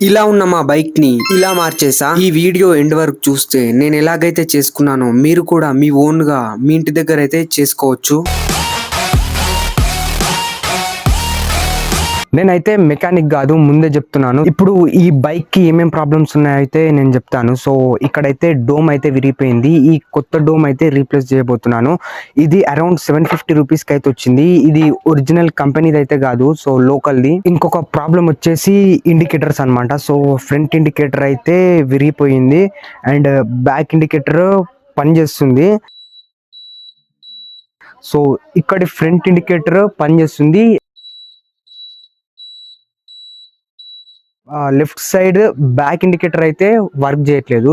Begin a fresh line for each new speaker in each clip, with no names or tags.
ఇలా ఉన్న మా బైక్ ని ఇలా మార్చేసా. ఈ వీడియో ఎండ్ వరకు చూస్తే నేను ఎలాగైతే చేసుకున్నానో మీరు కూడా మీ ఓన్ గా మీ ఇంటి దగ్గర అయితే చేసుకోవచ్చు. నేనైతే మెకానిక్ కాదు, ముందే చెప్తున్నాను. ఇప్పుడు ఈ బైక్ కి ఏమేం ప్రాబ్లమ్స్ ఉన్నాయైతే నేను చెప్తాను. సో ఇక్కడైతే డోమ్ అయితే విరిగిపోయింది. ఈ కొత్త డోమ్ అయితే రీప్లేస్ చేయబోతున్నాను. ఇది అరౌండ్ 750 రూపీస్ కి అయితే వచ్చింది. ఇది ఒరిజినల్ కంపెనీది అయితే కాదు, సో లోకల్ది. ఇంకొక ప్రాబ్లం వచ్చేసి ఇండికేటర్స్ అన్నమాట. సో ఫ్రంట్ ఇండికేటర్ అయితే విరిగిపోయింది అండ్ బ్యాక్ ఇండికేటర్ పనిచేస్తుంది. సో ఇక్కడ ఫ్రంట్ ఇండికేటర్ పనిచేస్తుంది, లెఫ్ట్ సైడ్ బ్యాక్ ఇండికేటర్ అయితే వర్క్ చేయట్లేదు.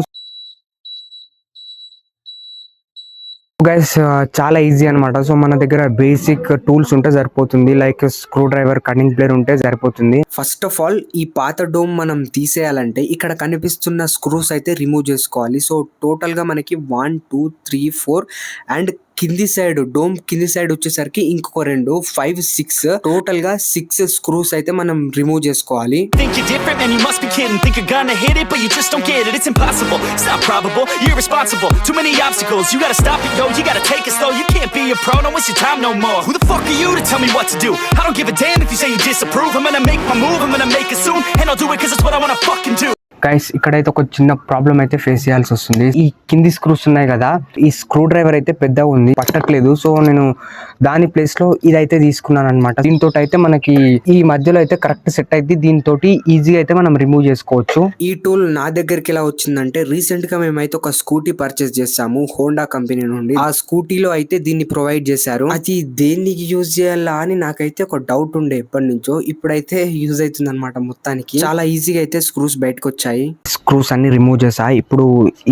గైస్ చాలా ఈజీ అనమాట. సో మన దగ్గర బేసిక్ టూల్స్ ఉంటే సరిపోతుంది, లైక్ స్క్రూ డ్రైవర్, కటింగ్ ప్లేర్ ఉంటే సరిపోతుంది. ఫస్ట్ ఆఫ్ ఆల్ ఈ పాత డోమ్ మనం తీసేయాలంటే ఇక్కడ కనిపిస్తున్న స్క్రూస్ అయితే రిమూవ్ చేసుకోవాలి. సో టోటల్ గా మనకి 1 2 3 4 అండ్ కింది సైడ్ డోమ్ కింది సైడ్ వచ్చేసరికి ఇంకొక 2 5 6 టోటల్ గా 6 స్క్రూస్ అయితే మనం రిమూవ్ చేసుకోవాలి.
Think you're different, man, you must be kidding. Think you're gonna hit it, but you just don't get it. It's impossible, it's not probable, you're irresponsible. Too many obstacles, you gotta stop it, yo. You gotta take it slow, you can't be a pro, don't waste your time no more. Who the fuck are you to tell me what to do? I don't give a damn if you say you disapprove. I'm gonna make my move, I'm gonna make it soon. And I'll do it cause it's what I wanna fucking do.
Guys ఇక్కడైతే ఒక చిన్న problem అయితే face చేయాల్సి వస్తుంది. ఈ కింది screws ఉన్నాయి కదా, ఈ స్క్రూ డ్రైవర్ అయితే పెద్దగా ఉంది, పట్టట్లేదు. సో నేను దాని ప్లేస్ లో ఇదైతే తీసుకున్నాను అనమాట. దీంతో అయితే మనకి ఈ మధ్యలో అయితే కరెక్ట్ సెట్ అయితే దీంతో ఈజీగా అయితే మనం రిమూవ్ చేసుకోవచ్చు. ఈ టూల్ నా దగ్గరికి ఎలా వచ్చిందంటే, రీసెంట్ గా మేమైతే ఒక స్కూటీ పర్చేస్ చేసాము హోండా కంపెనీ నుండి. ఆ స్కూటీలో అయితే దీన్ని ప్రొవైడ్ చేశారు. అది దేనికి యూజ్ చేయాలా అని నాకైతే ఒక డౌట్ ఉండే ఎప్పటి నుంచో. ఇప్పుడైతే యూజ్ అవుతుంది అనమాట. మొత్తానికి చాలా ఈజీగా అయితే స్క్రూస్ బయటకు వచ్చాయి. స్క్రూస్ అన్ని రిమూవ్ చేసా. ఇప్పుడు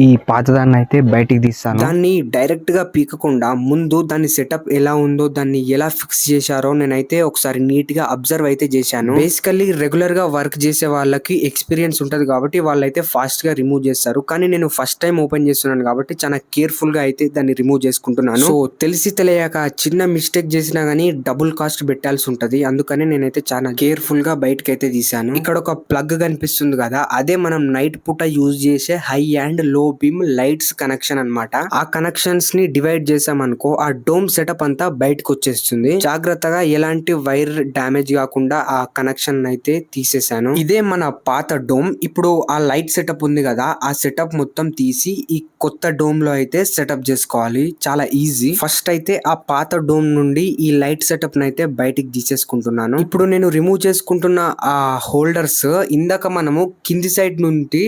ఈ పాతదాన్ని అయితే బయటికి తీస్తాను. దాన్ని డైరెక్ట్ గా పీకకుండా ముందు దాని సెటప్ ఎలా ఉందో, దాన్ని ఎలా ఫిక్స్ చేశారో నేనైతే ఒకసారి నీట్ గా అబ్జర్వ్ అయితే చేశాను. బేసికల్లీ రెగ్యులర్ గా వర్క్ చేసే వాళ్ళకి ఎక్స్పీరియన్స్ ఉంటది కాబట్టి వాళ్ళైతే ఫాస్ట్ గా రిమూవ్ చేస్తారు. కానీ నేను ఫస్ట్ టైం ఓపెన్ చేస్తున్నాను కాబట్టి చాలా కేర్ఫుల్ గా అయితే దాన్ని రిమూవ్ చేసుకుంటున్నాను. సో తెలిసి తెలియక చిన్న మిస్టేక్ చేసినా గానీ డబుల్ కాస్ట్ పెట్టాల్సి ఉంటది. అందుకని నేనైతే చాలా కేర్ఫుల్ గా బయటకి అయితే తీసాను. ఇక్కడ ఒక ప్లగ్ కనిపిస్తుంది కదా, అదే మనం నైట్ పూట యూజ్ చేసే హై అండ్ లో బీమ్ లైట్స్ కనెక్షన్ అన్నమాట. ఆ కనెక్షన్స్ ని డివైడ్ చేసామనుకో ఆ డోమ్ సెటప్ అంతా బయటకు వచ్చేస్తుంది. జాగ్రత్తగా ఎలాంటి వైర్ డ్యామేజ్ కాకుండా ఆ కనెక్షన్ అయితే తీసేసాను. ఇదే మన పాత డోమ్. ఇప్పుడు ఆ లైట్ సెటప్ ఉంది కదా, ఆ సెటప్ మొత్తం తీసి ఈ కొత్త డోమ్ లో అయితే సెటప్ చేసుకోవాలి. చాలా ఈజీ. ఫస్ట్ అయితే ఆ పాత డోమ్ నుండి ఈ లైట్ సెటప్ నైతే బయటికి తీసేసుకుంటున్నాను. ఇప్పుడు నేను రిమూవ్ చేసుకుంటున్న ఆ హోల్డర్స్ ఇందాక మనము కింది సైడ్ నుండి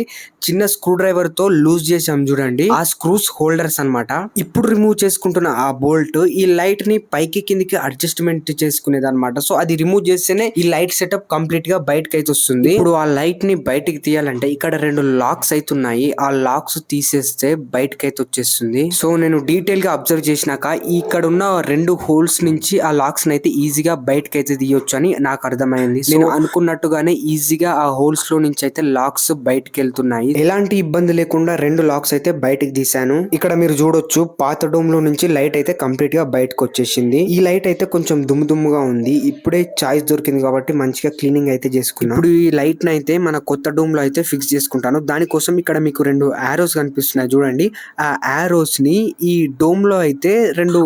చిన్న స్క్రూ డ్రైవర్ తో లూజ్ చేసాం చూడండి, ఆ స్క్రూస్ హోల్డర్స్ అన్నమాట. ఇప్పుడు రిమూవ్ చేసుకుంటున్న ఆ బోల్ట్ ఈ లైట్ ని పైకి కిందికి అడ్జస్ట్మెంట్ చేసుకునేది అనమాట. సో అది రిమూవ్ చేస్తేనే ఈ లైట్ సెటప్ కంప్లీట్ గా బయటకి అయితే వస్తుంది. ఇప్పుడు ఆ లైట్ ని బయటికి తీయాలంటే ఇక్కడ 2 లాక్స్ అయితే ఉన్నాయి. ఆ లాక్స్ తీసేస్తే బయటకి అయితే వచ్చేస్తుంది. సో నేను డీటెయిల్ గా అబ్జర్వ్ చేసినాక ఇక్కడ ఉన్న 2 హోల్స్ నుంచి ఆ లాక్స్ అయితే ఈజీగా బయటకి అయితే తీయొచ్చు అని నాకు అర్థమైంది. నేను అనుకున్నట్టుగానే ఈజీగా ఆ హోల్స్ లో నుంచి అయితే లాక్స్ బయటకి వెళ్తున్నాయి. ఎలాంటి ఇబ్బంది లేకుండా 2 లాక్స్ అయితే బయటకి తీసాను. ఇక్కడ మీరు చూడొచ్చు పాత డోమ్ లో నుంచి లైట్ అయితే కంప్లీట్ గా బయటకు వచ్చేసింది. ఈ లైట్ అయితే కొంచెం దుమ్ముగా ఉంది. ఇప్పుడే చాయిస్ దొరికింది కాబట్టి మంచిగా క్లీనింగ్ అయితే చేసుకున్నాను. ఇప్పుడు ఈ లైట్ ని అయితే మన కొత్త డోమ్ లో అయితే ఫిక్స్ చేసుకుంటాను. దానికోసం ఇక్కడ మీకు 2 ఆరోస్ కనిపిస్తున్నాయి చూడండి. ఆ ఆరోస్ ని ఈ డోమ్ లో అయితే 2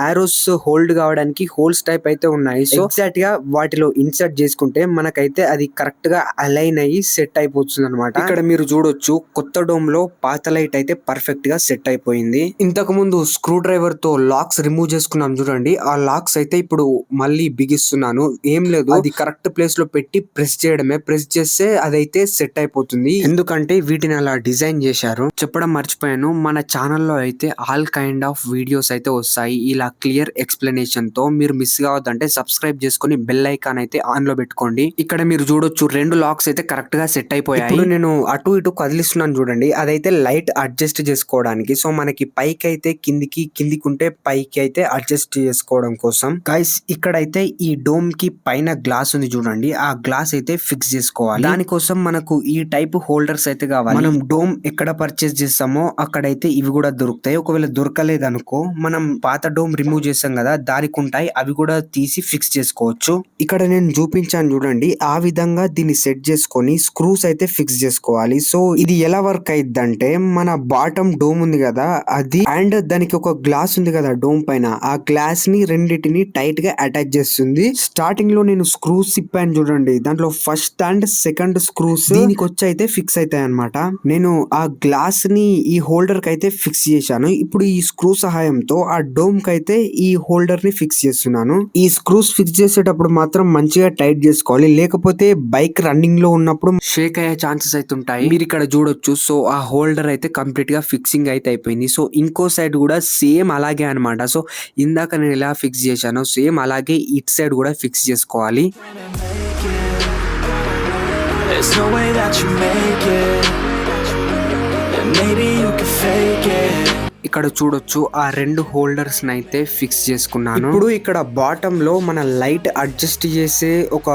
ఆరోస్ హోల్డ్ కావడానికి హోల్స్ టైప్ అయితే ఉన్నాయి. సో ఎగ్జాక్ట్ గా వాటిలో ఇన్సర్ట్ చేసుకుంటే మనకైతే అది కరెక్ట్ గా అలైన్ అయ్యి సెట్ అయిపోతుంది అనమాట. ఇక్కడ మీరు చూడొచ్చు కొత్త డోమ్ లో పాత లైట్ అయితే పర్ఫెక్ట్ గా సెట్ అయిపోయింది. ఇంతకు ముందు స్క్రూ డ్రైవర్ తో లాక్స్ రిమూవ్ చేసుకున్నాం చూడండి, ఆ లాక్స్ అయితే ఇప్పుడు మళ్ళీ బిగిస్తున్నాను. ఏం లేదు, అది కరెక్ట్ ప్లేస్ లో పెట్టి ప్రెస్ చేయడమే. ప్రెస్ చేస్తే అదైతే సెట్ అయిపోతుంది. ఎందుకంటే వీటిని అలా డిజైన్ చేశారు. చెప్పడం మర్చిపోయాను, మన ఛానల్లో అయితే ఆల్ కైండ్ ఆఫ్ వీడియోస్ అయితే వస్తాయి ఇలా క్లియర్ ఎక్స్ప్లెనేషన్ తో. మీరు మిస్ కావద్దంటే సబ్స్క్రైబ్ చేసుకుని బెల్ ఐకాన్ అయితే ఆన్ లో పెట్టుకోండి. ఇక్కడ మీరు చూడొచ్చు 2 లాక్స్ అయితే కరెక్ట్ గా సెట్ అయిపోయాయి. ఇప్పుడు నేను ఆ అటు ఇటు కదిలిస్తున్నాను చూడండి, అదైతే లైట్ అడ్జస్ట్ చేసుకోవడానికి. సో మనకి పైకి అయితే కిందికి ఉంటే పైకి అయితే అడ్జస్ట్ చేసుకోవడం కోసం. గైస్ ఇక్కడైతే ఈ డోమ్ కి పైన గ్లాస్ ఉంది చూడండి, ఆ గ్లాస్ అయితే ఫిక్స్ చేసుకోవాలి. దానికోసం మనకు ఈ టైప్ హోల్డర్స్ అయితే కావాలి. మనం డోమ్ ఎక్కడ పర్చేస్ చేస్తామో అక్కడైతే ఇవి కూడా దొరుకుతాయి. ఒకవేళ దొరకలేదు అనుకో, మనం పాత డోమ్ రిమూవ్ చేసాం కదా, దానికి ఉంటాయి, అవి కూడా తీసి ఫిక్స్ చేసుకోవచ్చు. ఇక్కడ నేను చూపించాను చూడండి, ఆ విధంగా దీన్ని సెట్ చేసుకొని స్క్రూస్ అయితే ఫిక్స్ చేసుకోవాలి. సో ఇది ఎలా వర్క్ అయిద్దంటే, మన బాటమ్ డోమ్ ఉంది కదా అది, అండ్ దానికి ఒక గ్లాస్ ఉంది కదా డోమ్ పైన, ఆ గ్లాస్ ని రెండింటిని టైట్ గా అటాచ్ చేస్తుంది. స్టార్టింగ్ లో నేను స్క్రూస్ తిప్పాను చూడండి, దాంట్లో ఫస్ట్ అండ్ సెకండ్ స్క్రూస్ దీనికి వచ్చి అయితే ఫిక్స్ అవుతాయి అనమాట. నేను ఆ గ్లాస్ ని ఈ హోల్డర్ కి అయితే ఫిక్స్ చేశాను. ఇప్పుడు ఈ స్క్రూ సహాయంతో ఆ డోమ్ కి అయితే ఈ హోల్డర్ ని ఫిక్స్ చేస్తున్నాను. ఈ స్క్రూస్ ఫిక్స్ చేసేటప్పుడు మాత్రం మంచిగా టైట్ చేసుకోవాలి, లేకపోతే బైక్ రన్నింగ్ లో ఉన్నప్పుడు షేక్ అయ్యే ఛాన్సెస్ అయితే ఉంటాయి. మీరు ఇక్కడ చూడొచ్చు. సో ఆ హోల్డర్ అయితే కంప్లీట్ గా ఫిక్సింగ్ అయితే అయిపోయింది. సో ఇంకో సైడ్ కూడా సేమ్ అలాగే అనమాట. సో ఇందాక నేను ఎలా ఫిక్స్ చేశానో సేమ్ అలాగే ఇట్ సైడ్ కూడా ఫిక్స్ చేసుకోవాలి.
There's no way that you make it, and maybe you can fake it.
ఇక్కడ చూడొచ్చు ఆ రెండు హోల్డర్స్ అయితే ఫిక్స్ చేసుకున్నాను. ఇప్పుడు ఇక్కడ బాటమ్ లో మన లైట్ అడ్జస్ట్ చేసే ఒక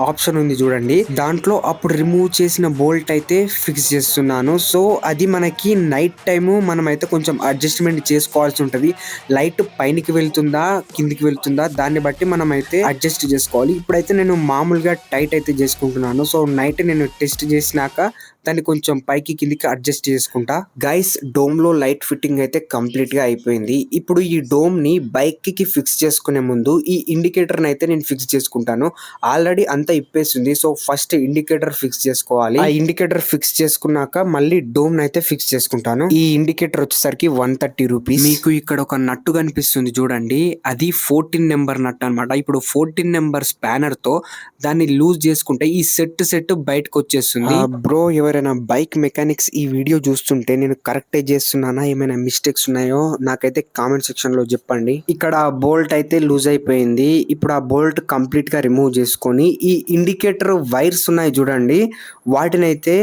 ఆప్షన్ ఉంది చూడండి, దాంట్లో అప్పుడు రిమూవ్ చేసిన బోల్ట్ అయితే ఫిక్స్ చేస్తున్నాను. సో అది మనకి నైట్ టైము మనం అయితే కొంచెం అడ్జస్ట్మెంట్ చేసుకోవాల్సి ఉంటది. లైట్ పైనకి వెళ్తుందా కిందికి వెళ్తుందా దాన్ని బట్టి మనం అయితే అడ్జస్ట్ చేసుకోవాలి. ఇప్పుడైతే నేను మామూలుగా టైట్ అయితే చేసుకుంటున్నాను. సో నైట్ నేను టెస్ట్ చేసినాక దాన్ని కొంచెం పైకి కిందికి అడ్జస్ట్ చేసుకుంటా. గైస్ డోమ్ లో లైట్ ఫిట్టింగ్ అయితే కంప్లీట్ గా అయిపోయింది. ఇప్పుడు ఈ డోమ్ ని బైక్ కి ఫిక్స్ చేసుకునే ముందు ఈ ఇండికేటర్ అయితే నేను ఫిక్స్ చేసుకుంటాను. ఆల్రెడీ అంతా ఇప్పేసింది. సో ఫస్ట్ ఇండికేటర్ ఫిక్స్ చేసుకోవాలి. ఆ ఇండికేటర్ ఫిక్స్ చేసుకున్నాక మళ్ళీ డోమ్ అయితే ఫిక్స్ చేసుకుంటాను. ఈ ఇండికేటర్ వచ్చేసరికి 130 రూపీస్. మీకు ఇక్కడ ఒక నట్టు కనిపిస్తుంది చూడండి, అది 14 నెంబర్ నట్ అనమాట. ఇప్పుడు 14 నెంబర్ స్పానర్ తో దాన్ని లూజ్ చేసుకుంటే ఈ సెట్ బయటకు వచ్చేస్తుంది. బ్రో ఎవరైనా బైక్ మెకానిక్స్ ఈ వీడియో చూస్తుంటే నేను కరెక్టే చేస్తున్నానా, ఏమైనా మిస్టేక్స్ ఉన్నాయో నాకైతే కామెంట్ సెక్షన్ లో చెప్పండి. ఇక్కడ బోల్ట్ అయితే లూజ్ అయిపోయింది. ఇప్పుడు ఆ బోల్ట్ కంప్లీట్ గా రిమూవ్ చేసుకొని ఈ ఇండికేటర్ వైర్స్ ఉన్నాయి చూడండి, వాటిని అయితే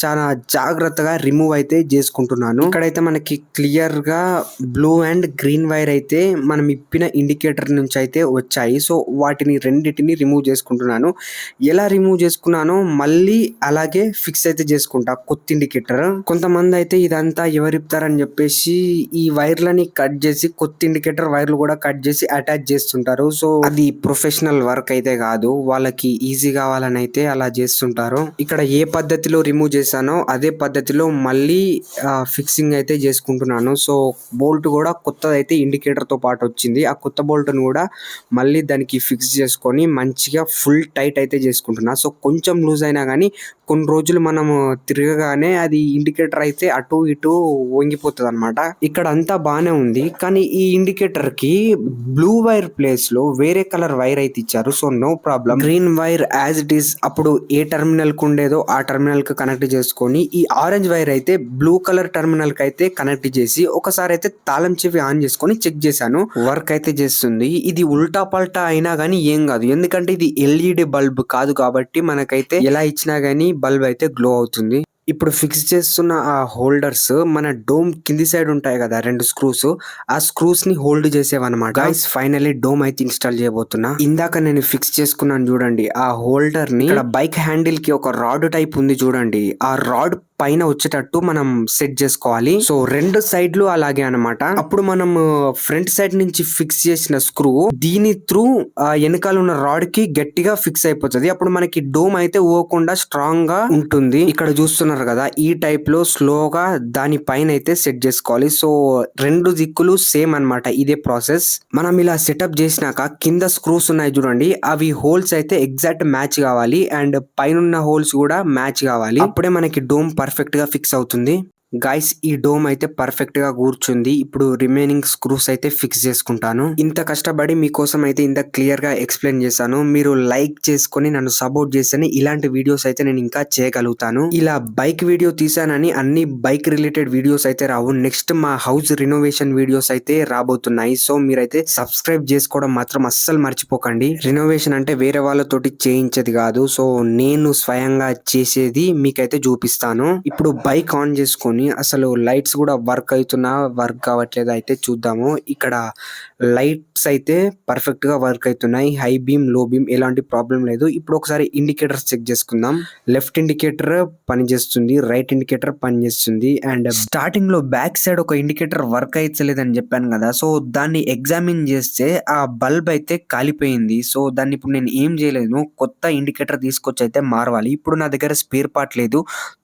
చాలా జాగ్రత్తగా రిమూవ్ అయితే చేసుకుంటున్నాను. ఇక్కడైతే మనకి క్లియర్ గా బ్లూ అండ్ గ్రీన్ వైర్ అయితే మనం ఇప్పిన ఇండికేటర్ నుంచి అయితే వచ్చాయి. సో వాటిని రెండింటిని రిమూవ్ చేసుకుంటున్నాను. ఎలా రిమూవ్ చేసుకున్నానో మళ్ళీ అలాగే ఫిక్స్ అయితే చేసుకుంటా కొత్త ఇండికేటర్. కొంతమంది అయితే ఇదంతా ఎవరిప్తారని చెప్పేసి ఈ వైర్లని కట్ చేసి కొత్త ఇండికేటర్ వైర్లు కూడా కట్ చేసి అటాచ్ చేస్తుంటారు. సో అది ప్రొఫెషనల్ వర్క్ అయితే కాదు, వాళ్ళకి ఈజీ కావాలని అయితే అలా చేస్తుంటారు. ఇక్కడ ఏ పద్ధతిలో రిమూవ్ చేసానో అదే పద్ధతిలో మళ్ళీ ఫిక్సింగ్ అయితే చేసుకుంటున్నాను. సో బోల్ట్ కూడా కొత్తదైతే ఇండికేటర్ తో పాటు వచ్చింది. ఆ కొత్త బోల్ట్ ను కూడా మళ్ళీ దానికి ఫిక్స్ చేసుకొని మంచిగా ఫుల్ టైట్ అయితే చేసుకుంటున్నా. సో కొంచెం లూజ్ అయినా కానీ కొన్ని రోజులు మనము తిరగగానే అది ఇండికేటర్ అయితే అటు ఇటు వంగిపోతుంది అనమాట. ఇక్కడ అంతా బానే ఉంది, కానీ ఈ ఇండికేటర్ కి బ్లూ వైర్ ప్లేస్ లో వేరే కలర్ వైర్ అయితే ఇచ్చారు. So no problem, green wire as it is అప్పుడు ఏ టర్మినల్ కు ఉండేదో ఆ టర్మినల్ కు కనెక్ట్ చేసుకొని ఈ ఆరెంజ్ వైర్ అయితే బ్లూ కలర్ టర్మినల్ కి అయితే కనెక్ట్ చేసి ఒకసారి అయితే తాళం చెవి ఆన్ చేసుకొని చెక్ చేశాను. వర్క్ అయితే చేస్తుంది. ఇది ఉల్టా పల్టా అయినా గానీ ఏం కాదు, ఎందుకంటే ఇది ఎల్ఈడి బల్బ్ కాదు కాబట్టి మనకైతే ఎలా ఇచ్చినా గానీ బల్బ్ అయితే గ్లో అవుతుంది. ఇప్పుడు ఫిక్స్ చేస్తున్న ఆ హోల్డర్స్ మన డోమ్ కింది సైడ్ ఉంటాయి కదా రెండు స్క్రూస్, ఆ స్క్రూస్ ని హోల్డ్ చేసేవన్నమాట. గైస్ ఫైనల్లీ డోమ్ అయితే ఇన్స్టాల్ చేయబోతున్నా. ఇందాక నేను ఫిక్స్ చేసుకున్నాను చూడండి ఆ హోల్డర్ ని. ఇక్కడ బైక్ హ్యాండిల్ కి ఒక రాడ్ టైప్ ఉంది చూడండి, ఆ రాడ్ పైన వచ్చేటట్టు మనం సెట్ చేసుకోవాలి. సో రెండు సైడ్లు అలాగే అన్నమాట. అప్పుడు మనం ఫ్రంట్ సైడ్ నుంచి ఫిక్స్ చేసిన స్క్రూ దీని త్రూ వెనకాల ఉన్న రాడ్ కి గట్టిగా ఫిక్స్ అయిపోతుంది. అప్పుడు మనకి డోమ్ అయితే ఊగకుండా స్ట్రాంగ్ గా ఉంటుంది. ఇక్కడ చూస్తున్నారు కదా, ఈ టైప్ లో స్లోగా దాని పైన అయితే సెట్ చేసుకోవాలి. సో రెండు దిక్కులు సేమ్ అన్నమాట, ఇదే ప్రాసెస్. మనం ఇలా సెటప్ చేసినాక కింద స్క్రూస్ ఉన్నాయి చూడండి, అవి హోల్స్ అయితే ఎగ్జాక్ట్ మ్యాచ్ కావాలి అండ్ పైన హోల్స్ కూడా మ్యాచ్ కావాలి. అప్పుడే మనకి డోమ్ పర్ఫెక్ట్ గా ఫిక్స్ అవుతుంది. గాయ్స్ ఈ డోమ్ అయితే పర్ఫెక్ట్ గా కూర్చుంది. ఇప్పుడు రిమైనింగ్ స్క్రూస్ అయితే ఫిక్స్ చేసుకుంటాను. ఇంత కష్టపడి మీకోసం అయితే ఇంత క్లియర్ గా ఎక్స్ప్లెయిన్ చేశాను. మీరు లైక్ చేసుకొని నన్ను సపోర్ట్ చేస్తేనే ఇలాంటి వీడియోస్ అయితే నేను ఇంకా చేయగలుగుతాను. ఇలా బైక్ వీడియో తీసానని అన్ని బైక్ రిలేటెడ్ వీడియోస్ అయితే రావు. నెక్స్ట్ మా హౌస్ రినోవేషన్ వీడియోస్ అయితే రాబోతున్నాయి. సో మీరైతే సబ్స్క్రైబ్ చేసుకోవడం మాత్రం అస్సలు మర్చిపోకండి. రినోవేషన్ అంటే వేరే వాళ్ళతోటి చేయించేది కాదు. సో నేను స్వయంగా చేసేది మీకైతే చూపిస్తాను. ఇప్పుడు బైక్ ఆన్ చేసుకొని అసలు లైట్స్ కూడా వర్క్ అవుతున్నా వర్క్ కావట్లేదు అయితే చూద్దాము. ఇక్కడ లైట్స్ అయితే పర్ఫెక్ట్ గా వర్క్ అవుతున్నాయి. హై బీమ్ లో బీమ్ ఎలాంటి ప్రాబ్లం లేదు. ఇప్పుడు ఒకసారి ఇండికేటర్స్ చెక్ చేసుకుందాం. లెఫ్ట్ ఇండికేటర్ పనిచేస్తుంది, రైట్ ఇండికేటర్ పనిచేస్తుంది. అండ్ స్టార్టింగ్ లో బ్యాక్ సైడ్ ఒక ఇండికేటర్ వర్క్ అయితలేదని చెప్పాను కదా. సో దాన్ని ఎగ్జామిన్ చేస్తే ఆ బల్బ్ అయితే కాలిపోయింది. సో దాన్ని ఇప్పుడు నేను ఏం చేయలేదు, కొత్త ఇండికేటర్ తీసుకొచ్చి అయితే మారవాలి. ఇప్పుడు నా దగ్గర స్పేర్ పార్ట్ లేదు.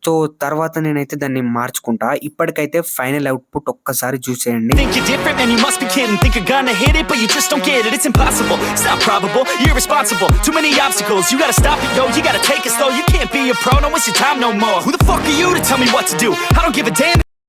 సో తర్వాత నేనైతే దాన్ని మార్చుకుంటా. ఇప్పటికైతే ఫైనల్ అవుట్పుట్ ఒక్కసారి చూసేయండి.
Think you're different, man, you must be kidding. Think you're gonna hit it, but you just don't get it. It's impossible, it's not probable, irresponsible. Too many obstacles, you gotta stop it, yo. You gotta take it slow, you can't be a pro, don't waste your time no more. Who the fuck are you to tell me what to do? I don't give a damn